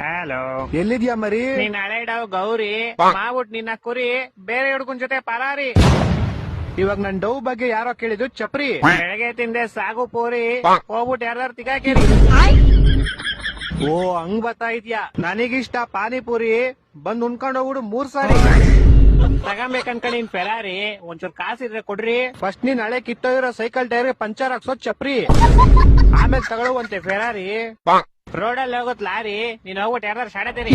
Hello, ಎಲ್ಲಿದ್ಯಾ ಮರಿ? ನೀನ್ ಹಳೆ ಇಡವ್ ಗೌರಿ ಮಾಡ್ಬಿಟ್ ನಿನ್ನ ಕುರಿ ಬೇರೆ ಹುಡ್ಗನ್ ಜೊತೆ ಪರಾರಿ. ಇವಾಗ ನನ್ ಡವ್ ಬಗ್ಗೆ ಯಾರೋ ಕೇಳಿದ್ರು ಚಪ್ರಿ. ಬೆಳಗ್ಗೆ ತಿಂದೆ ಸಾಗು ಪೂರಿ ಹೋಗ್ಬಿಟ್ಟು ಯಾರ್ದಾರು ತಿಗಾಕೇರಿ. ಓ ಹಂಗ್ ಬರ್ತಾ ಇದ್ಯಾ? ನನಗಿಷ್ಟ ಪಾನಿಪುರಿ, ಬಂದ್ ಉಣ್ಕೊಂಡ್ ಹೋಗ್ಬಿಡು 3 ಸಾರಿ. ತಗೊಂಬೇಕನ್ಕಡಿ ಫೆರಾರಿ, ಒಂಚೂರ್ ಕಾಸಿದ್ರೆ ಕೊಡ್ರಿ. ಫಸ್ಟ್ ನೀನ್ ಹಳೆ ಕಿತ್ತೋಗಿರೋ ಸೈಕಲ್ ಟೈರ್ ಪಂಚರ್ ಹಾಕ್ಸೋ ಚಪ್ರಿ, ಆಮೇಲೆ ತಗೊಳ್ಳುವಂತೆ ಫೆರಾರಿ. ರೋಡಲ್ಲಿ ಹೋಗೋತ್ ಲಾರಿ, ನೀನ್ ಹೋಗ್ಬಿಟ್ಟು ಯಾರ್ದಾರು ಶಾಡತೇರಿ.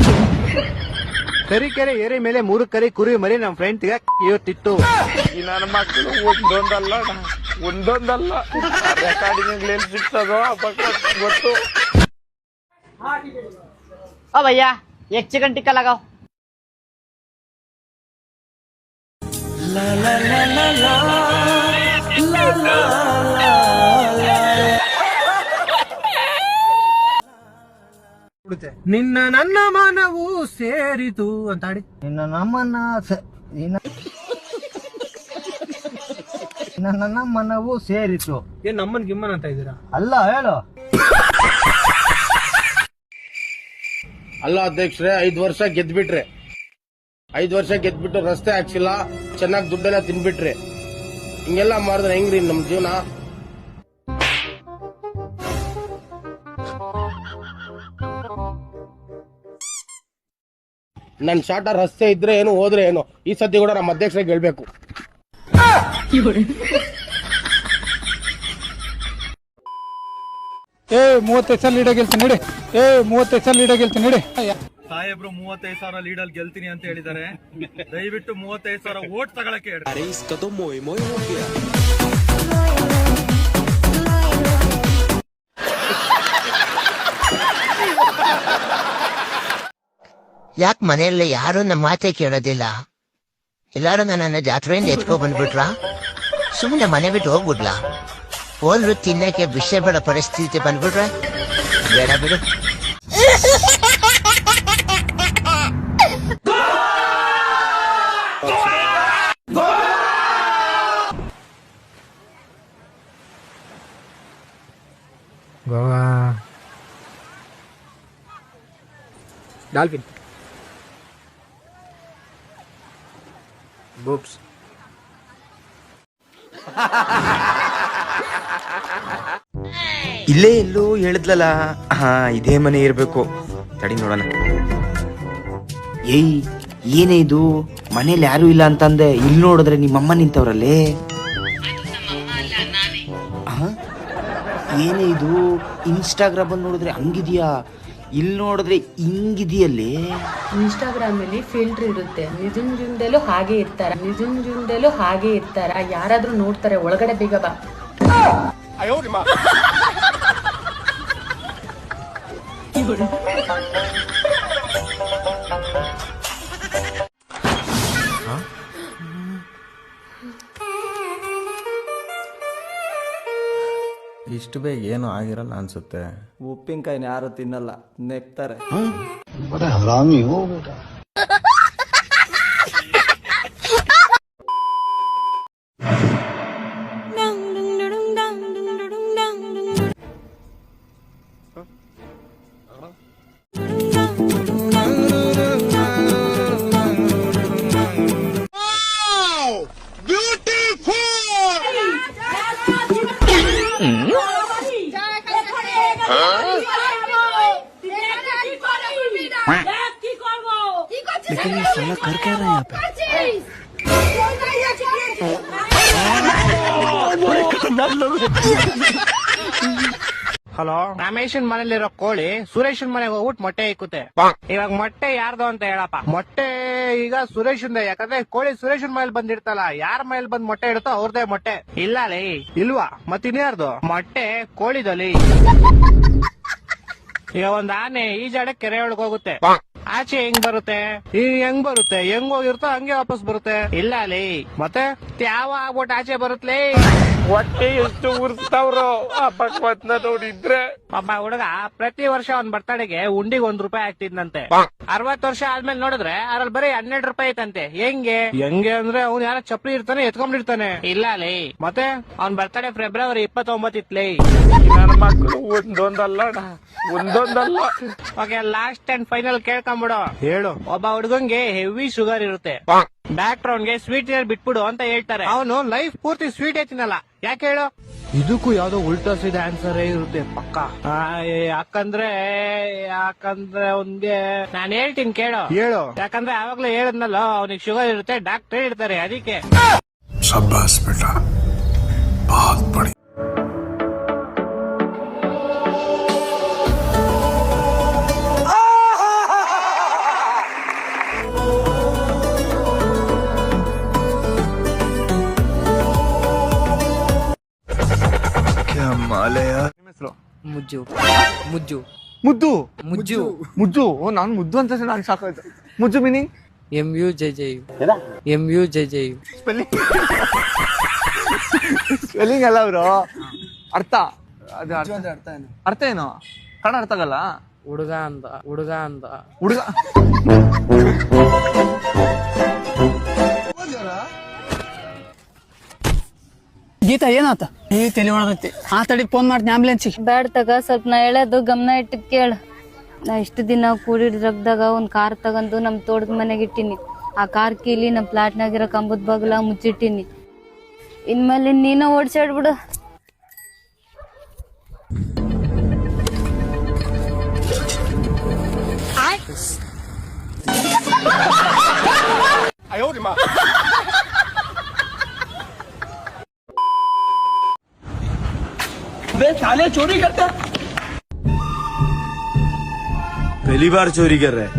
ತರೀಕೆರೆ ಏರಿ ಮೇಲೆ 3 ಕರಿ ಕುರಿ ಮರಿ ನಮ್ ಫ್ರೆಂಡ್ ಇವತ್ತಿತ್ತು. ಈ ನನ್ನ ಮಕ್ಕಳು ಒಂದೊಂದಲ್ಲ ರೆಕಾರ್ಡಿಂಗ್ ಎಲ್ಲಿ ಸಿಗ್ತದೋ ಗೊತ್ತು. ओ भैया एक चिकन टिक्का लगाओ। ನಿನ್ನ ನನ್ನ ಮನವು ಸೇರಿತು ಅಂತ ಹಾಡಿ. ನಿನ್ನ ನನ್ನ ಮನವು ಸೇರಿತು. ಏನ್ ನಮ್ಮನ್ ಗಿಮ್ಮನ್ ಅಂತ ಇದೀರಾ? ಅಲ್ಲ ಹೇಳು. ಅಲ್ಲ ಅಧ್ಯಕ್ಷರೇ, 5 ವರ್ಷ ಗೆದ್ಬಿಟ್ರೆ, 5 ವರ್ಷ ಗೆದ್ಬಿಟ್ಟು ರಸ್ತೆ ಹಾಕ್ಸಿಲ್ಲ, ಚೆನ್ನಾಗಿ ದುಡ್ಡೆಲ್ಲ ತಿನ್ಬಿಟ್ರೆ, ಹಿಂಗೆಲ್ಲ ಮಾಡಿದ್ರೆ ಹೆಂಗ್ರಿ ನಮ್ ಜೀವನ? ನನ್ ಶಾಟ ರಸ್ತೆ ಇದ್ರೆ ಏನು ಹೋದ್ರೆ ಏನು, ಈ ಸತಿ ಕೂಡ ನಮ್ಮ ಅಧ್ಯಕ್ಷರಿಗೆ ಹೇಳ್ಬೇಕು. 35 ಸಲ ಲೀಡ ಗೆಲ್ತೀನಿ ನಡಿ. 35 ಸಲ ಲೀಡ ಗೆಲ್ತೀನಿ ನಡಿ. ಸಾಹೇಬ್ರು 35,000 ಲೀಡಲ್ಲಿ ಗೆಲ್ತೀನಿ ಅಂತ ಹೇಳಿದ್ದಾರೆ. ದಯವಿಟ್ಟು 35,000 ವೋಟ್ ತಗೊಳಕ್ಕೆ ಹೇಳಿ. ಯಾಕೆ ಮನೆಯಲ್ಲಿ ಯಾರು ನಮ್ಮ ಮಾತೆ ಕೇಳೋದಿಲ್ಲ? ಎಲ್ಲಾರು ನನ್ನ ಜಾತ್ರೆಯಿಂದ ಎತ್ಕೊ ಬಂದ್ಬಿಟ್ರಾ? ಸುಮ್ಮನೆ ಮನೆ ಬಿಟ್ಟು ಹೋಗ್ಬಿಡ್ಲಾ? ಹೋದ್ರು ತಿನ್ನಕ್ಕೆ ವಿಷಯ ಬೇಡ ಪರಿಸ್ಥಿತಿ ಬಂದ್ಬಿಟ್ರೆ ಬೇಡ ಬಿಡು. ಗೋವಾ ಡಾಲ್ಫಿನ್ ಬೂಪ್ಸ್. ಇಲ್ಲೇ ಎಲ್ಲೋ ಹೇಳಿದ್ಲಲ್ಲ, ಹಾ ಇದೇ ಮನೆ ಇರ್ಬೇಕು. ತಡಿ ನೋಡೋಣ. ಏಯ್ ಏನೇ ಇದು, ಮನೇಲಿ ಯಾರು ಇಲ್ಲ ಅಂತಂದೆ, ಇಲ್ಲಿ ನೋಡಿದ್ರೆ ನಿಮ್ಮಮ್ಮ ನಿಂತವ್ರಲ್ಲೇ. ಏನೇ ಇದು, ಇನ್ಸ್ಟಾಗ್ರಾಮ್ ಅಲ್ಲಿ ನೋಡಿದ್ರೆ ಹಂಗಿದ್ಯಾ, ಇಲ್ಲಿ ನೋಡಿದ್ರೆ ಹಿಂಗಿದೆಯಲ್ಲೇ. ಇನ್ಸ್ಟಾಗ್ರಾಮ್ ಅಲ್ಲಿ ಫಿಲ್ಟರ್ ಇರುತ್ತೆ, ನಿಜನ್ ಜೀವನದಲ್ಲೂ ಹಾಗೆ ಇರ್ತಾರ. ಯಾರಾದ್ರೂ ನೋಡ್ತಾರೆ, ಒಳಗಡೆ ಬೇಗ ಬಾ. ಇಷ್ಟು ಬೇಗ ಏನು ಆಗಿರಲ್ಲ ಅನ್ಸುತ್ತೆ. ಉಪ್ಪಿನಕಾಯಿನ ಯಾರು ತಿನ್ನಲ್ಲ, ನೆಕ್ತಾರೆ. लेकिन ये साला कर क्या रहा है यहाँ पे? ಹಲೋ, ರಮೇಶನ್ ಮನೇಲಿರೋ ಕೋಳಿ ಸುರೇಶನ್ ಮನೆಗೆ ಹೋಗ್ಬಿಟ್ಟು ಮೊಟ್ಟೆ ಇಕ್ಕುತ್ತೆ. ಇವಾಗ ಮೊಟ್ಟೆ ಯಾರ್ದು ಅಂತ ಹೇಳಪ್ಪ. ಮೊಟ್ಟೆ ಈಗ ಸುರೇಶನ್, ಯಾಕಂದ್ರೆ ಕೋಳಿ ಸುರೇಶನ್ ಮನೇಲಿ ಬಂದಿರ್ತಲ್ಲ, ಯಾರ ಮನೇಲಿ ಬಂದ್ ಮೊಟ್ಟೆ ಇಡುತ್ತೋ ಅವ್ರದೇ ಮೊಟ್ಟೆ. ಇಲ್ಲ ಲೇ, ಇಲ್ವಾ? ಮತ್ತಿನ್ಯಾರ್ದು ಮೊಟ್ಟೆ ಕೋಳಿದಲ್ಲಿ. ಈಗ ಒಂದ್ ಆನೆ ಈಜಾಡಕ್ ಕೆರೆ ಒಳಗ್ ಹೋಗುತ್ತೆ, ಆಚೆ ಹೆಂಗ್ ಬರುತ್ತೆ? ಹೆಂಗ್ ಬರುತ್ತೆ? ಹೆಂಗ್ ಹೋಗಿರುತ್ತೋ ಹಂಗೆ ವಾಪಸ್ ಬರುತ್ತೆ. ಇಲ್ಲ ಲೇ, ಮತ್ತೆ ತ್ಯಾವ ಆಗ್ಬಿಟ್ಟು ಆಚೆ ಬರುತ್ತಲೇ. ಹೊಟ್ಟೆ ಎಷ್ಟು ಉರ್ಸ್ತಾವ್ರೋ ಆ ಭಗವತ್ನ ನೋಡಿದ್ರೆ. ಒಬ್ಬ ಹುಡುಗ ಪ್ರತಿ ವರ್ಷ ಅವ್ನ್ ಬರ್ತಡೆಗೆ ಉಂಡಿಗೆ ₹1 ಆಗ್ತಿದ್ನಂತೆ. 60 ವರ್ಷ ಆದ್ಮೇಲೆ ನೋಡಿದ್ರೆ ಅದ್ರಲ್ಲಿ ಬರೀ ₹12 ಐತಂತೆ. ಹೆಂಗೆ ಅಂದ್ರೆ ಅವ್ನ್ ಯಾರ ಚಪ್ಲಿ ಇರ್ತಾನೆ ಎತ್ಕೊಂಡಿರ್ತಾನೆ. ಇಲ್ಲ ಲೇ, ಮತ್ತೆ ಅವ್ನ್ ಬರ್ತಡೆ ಫೆಬ್ರವರಿ 29 ಇತ್ಲೇ. ನನ್ನ ಮಕ್ಕಳು ಒಂದೊಂದಲ್ಲ ಓಕೆ, ಲಾಸ್ಟ್ ಅಂಡ್ ಫೈನಲ್ ಕೇಳ್ಕೊಂಬಿಡು. ಹೇಳು. ಒಬ್ಬ ಹುಡುಗಂಗೆ ಹೆವಿ ಶುಗರ್ ಇರುತ್ತೆ. ಡಾಕ್ಟರ್ ಅವ್ನ್ಗೆ ಸ್ವೀಟ್ ಬಿಟ್ಬಿಡು ಅಂತ ಹೇಳ್ತಾರೆ. ಅವನು ಲೈಫ್ ಪೂರ್ತಿ ಸ್ವೀಟ್ ತಿನ್ನಲ್ಲ. ಯಾಕೆ ಹೇಳು? ಇದಕ್ಕೂ ಯಾವ್ದೋ ಉಲ್ಟಾ ಸೀದಾ ಆನ್ಸರ್ ಇರುತ್ತೆ ಪಕ್ಕ. ಯಾಕಂದ್ರೆ ಅವ್ನ್ಗೆ ನಾನ್ ಹೇಳ್ತೀನಿ ಕೇಳು. ಹೇಳು. ಯಾಕಂದ್ರೆ ಆವಾಗ್ಲೇ ಹೇಳದ್ನಲ್ಲ, ಅವ್ನಿಗೆ ಶುಗರ್ ಇರುತ್ತೆ, ಡಾಕ್ಟರ್ ಹೇಳ್ತಾರೆ ಅದಕ್ಕೆ. शाबाश बेटा, बहुत बढ़िया. क्या माल है यार. ಮುಜ್ಜು ನಾನು ಮುದ್ದು ಅಂತ ನಾನು ಸಾಕಾಯ್ತು. ಮುದ್ದು ಮೀನಿಂಗ್ MUJJ ಸ್ಪೆಲ್ಲಿಂಗ್ ಅಲ್ಲ ಅವರು ಅರ್ಥ. ಅದು ಅರ್ಥ ಏನು ಕನ್ನಡ ಅರ್ಥ ಆಗಲ್ಲ. ಹುಡುಗ ಅಂತ ಹುಡುಗ ಗೀತಾ ಏನಾತ ಈ ತಲೆ ಒಳಗೈತಿ. ಆ ತಡಿ ಫೋನ್ ಮಾಡಿ ಆಂಬುಲೆನ್ಸಿಗೆ. ಬ್ಯಾಡ್ ತಗ, ಸ್ವಲ್ಪ ನಾ ಹೇಳೋದು ಗಮನ ಇಟ್ಟು ಕೇಳ. ನಾ ಇಷ್ಟು ದಿನ ಕೂಡಿಡ್ ರಗ್ದಾಗ ಒಂದ್ ಕಾರ್ ತಗೊಂಡು ನಮ್ ತೋಟದ ಮನೆಗೆ ಇಟ್ಟಿನಿ. ಆ ಕಾರ್ ಕೀಲಿ ನಮ್ ಪ್ಲಾಟ್ನಾಗಿರೋ ಕಂಬದ ಬಾಗ್ಲ ಮುಚ್ಚಿಟ್ಟಿನಿ. ಇನ್ಮೇಲೆ ನೀನ ಓಡ್ಸಾಡ್ಬಿಡು. साले चोरी करते पहली बार चोरी कर रहे हैं.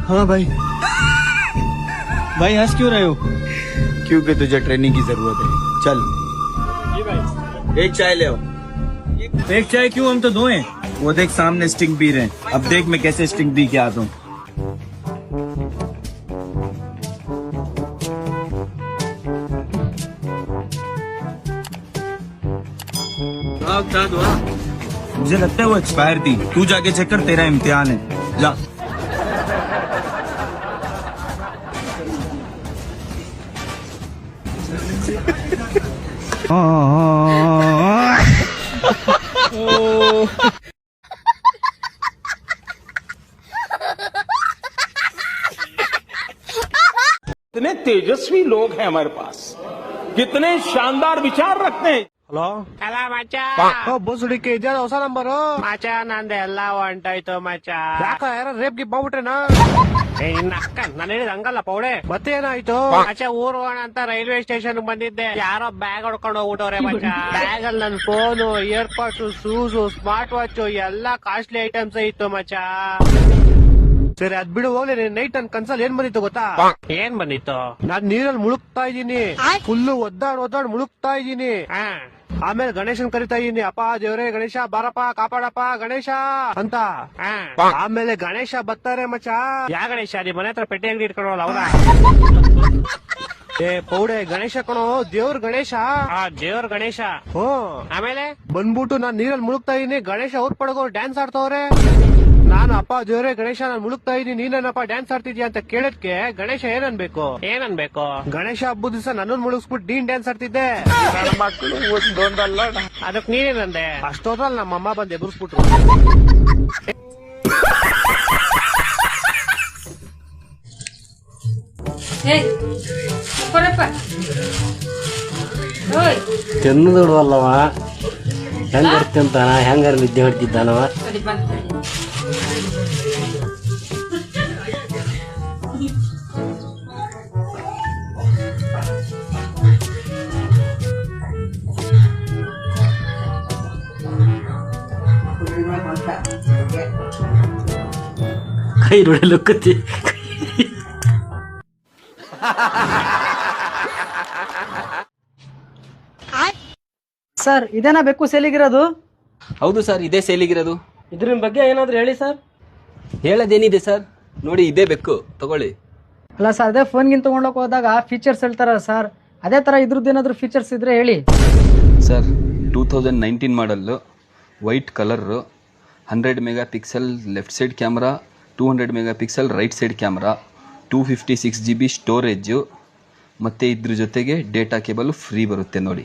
हाँ भाई हंस क्यों रहे हो? क्योंकि तुझे ट्रेनिंग की जरूरत है. चल एक चाय ले आओ. एक चाय क्यों, हम तो दो हैं. वो देख सामने स्टिंग पी रहे हैं. अब देख मैं कैसे स्टिंग पी के आता हूँ. मुझे लगता है वो एक्सपायर थी. तू जाके चेक कर, तेरा इम्तिहान है. जा. कितने तेजस्वी लोग हैं हमारे पास, कितने शानदार विचार रखते हैं. ಹಲೋ ಅಲ್ಲ ಮಚ್ಚ, ಬೋಸುಡಿಕೆ ಇದ್ಯಾವ ಹೊಸ ನಂಬರು? ಮಚ್ಚ ನಂದು ಎಲ್ಲ ಹೊಂಟೋಯ್ತು ಮಚ್ಚ. ಯಾಕ ಯಾರ ರೇಪ್ ಗಿಪ್ ಮಾಡ್ಬಿಟ್ರೇನಾ? ಇನ್ನ ಅಕ್ಕ ನಾನು ಹೇಳಿದ ಹಂಗಲ್ಲ ಪೌಡೆ. ಮತ್ತೆ ಏನಾಯ್ತು? ಮಚ್ಚ ಊರ್ ಹೋಗೋಣ ಅಂತ ರೈಲ್ವೆ ಸ್ಟೇಷನ್ ಬಂದಿದ್ದೆ. ಯಾರೋ ಬ್ಯಾಗ್ ಹೊಡ್ಕೊಂಡು ಹೋಗ್ಬಿಟ್ಟವ್ರೆ ಮಚ್ಚ. ಬ್ಯಾಗ್ ಅಲ್ಲಿ ನನ್ ಫೋನು, ಇಯರ್ಪಾಡ್ಸ್, ಶೂಸ್, ಸ್ಮಾರ್ಟ್ ವಾಚ್ ಎಲ್ಲಾ ಕಾಸ್ಟ್ಲಿ ಐಟಮ್ಸ್ ಇತ್ತು ಮಚ್ಚ. ಸರಿ ಅದ್ ಬಿಡು, ಹೋಗ್ಲಿ. ನೈಟ್ ನನ್ ಕನ್ಸಲ್ಲಿ ಏನ್ ಬಂದಿತ್ತು ಗೊತ್ತಾ? ಏನ್ ಬಂದಿತ್ತು? ನಾನ್ ನೀರಲ್ಲಿ ಮುಳುಗ್ತಾ ಇದ್ದೀನಿ. ಫುಲ್ಲು ಒದ್ದಾಡ್ ಮುಳುಗ್ತಾ ಇದ್ದೀನಿ. ಆಮೇಲೆ ಗಣೇಶನ್ ಕರಿತಾ ಇದೀನಿ, ಅಪ್ಪ ದೇವ್ರೆ ಗಣೇಶ ಬಾರಪ್ಪ ಕಾಪಾಡಪ್ಪ ಗಣೇಶ ಅಂತ. ಆಮೇಲೆ ಗಣೇಶ ಬರ್ತಾರೆ ಮಚ್ಚ. ಯಾ ಗಣೇಶ? ನಿಮ್ ಮನೆ ಹತ್ರ ಪೆಟ್ಟಿ ಅಂಗಡಿ ಇಟ್ಕೊಂಡವಲ್ಲ ಅವ್ರ? ಏ ಪೌಡೆ, ಗಣೇಶ ಕಣೋ, ದೇವ್ರ ಗಣೇಶ. ದೇವ್ರ ಗಣೇಶ. ಆಮೇಲೆ ಬಂದ್ಬಿಟ್ಟು ನಾನ್ ನೀರಲ್ಲಿ ಮುಳುಗ್ತಾ ಇದೀನಿ, ಗಣೇಶ ಅವ್ರ ಪಡಗೋ ಡ್ಯಾನ್ಸ್ ಆಡ್ತವ್ರೆ. ನಾನು ಅಪ್ಪ ದೇವ್ರೆ ಗಣೇಶ ನಾನು ಮುಳುಗ್ತಾ ಇದೀನಿ, ನೀನೇನಪ್ಪ ಡ್ಯಾನ್ಸ್ ಆಡ್ತಿದ್ಯಾ ಅಂತ ಕೇಳದ್ಕೆ ಗಣೇಶ ಏನನ್ಬೇಕು? ಗಣೇಶ ಹಬ್ಬದ ದಿವಸ ನನ್ನನ್ನು ಮುಳುಗಿಸ್ಬಿಟ್ಟು ನೀನ್ ಡ್ಯಾನ್ಸ್ ಆಡ್ತಿದ್ದೆ. ನನ್ನ ಮಕ್ಕಳು ಒಂದೊಂದಲ್ಲ. ಅದಕ್ ನೀನೇನಂದೆ? ಅಷ್ಟೋದ್ರಲ್ಲಿ ನಮ್ಮಮ್ಮ ಬಂದು ಎದುರಿಸ್ಬಿಟ್ರು. ತಿನ್ನದಲ್ವ ಹೆಂಗ ತಿಂತಾನ, ಹೆಂಗಾರ ನಿದ್ದೆ ಹೊಡ್ತಿದ್ದಾನವ. ಕೈ ನೋಡಲುಕ್ಕತ್ತಿ. ಸರ್ ಇದೇನಾ ಬೆಕ್ಕು ಸೇಲಿಗಿರೋದು? ಹೌದು ಸರ್, ಇದೇ ಸೇಲಿಗಿರೋದು. ಇದ್ರ ಬಗ್ಗೆ ಏನಾದ್ರು ಹೇಳಿ ಸರ್. ಹೇಳೋದೇನಿದೆ ಸರ್, ನೋಡಿ ಇದೇ ಬೆಕ್ಕು, ತಗೊಳ್ಳಿ. ಅಲ್ಲ ಸರ್, ಅದೇ ಫೋನ್ಗಿಂತ ತಗೊಂಡೋಗಿ ಹೋದಾಗ ಫೀಚರ್ಸ್ ಹೇಳ್ತಾರ ಸರ್, ಅದೇ ತರ ಇದ್ರದ್ದು ಏನಾದ್ರು ಫೀಚರ್ಸ್ ಇದ್ರೆ ಹೇಳಿ sir. 2019 model, white colour, 100 mega pixel left side camera, 200 mega pixel right side camera, 256 GB storage, ಮತ್ತು ಇದ್ರ ಜೊತೆಗೆ ಡೇಟಾ ಕೇಬಲ್ ಫ್ರೀ ಬರುತ್ತೆ ನೋಡಿ.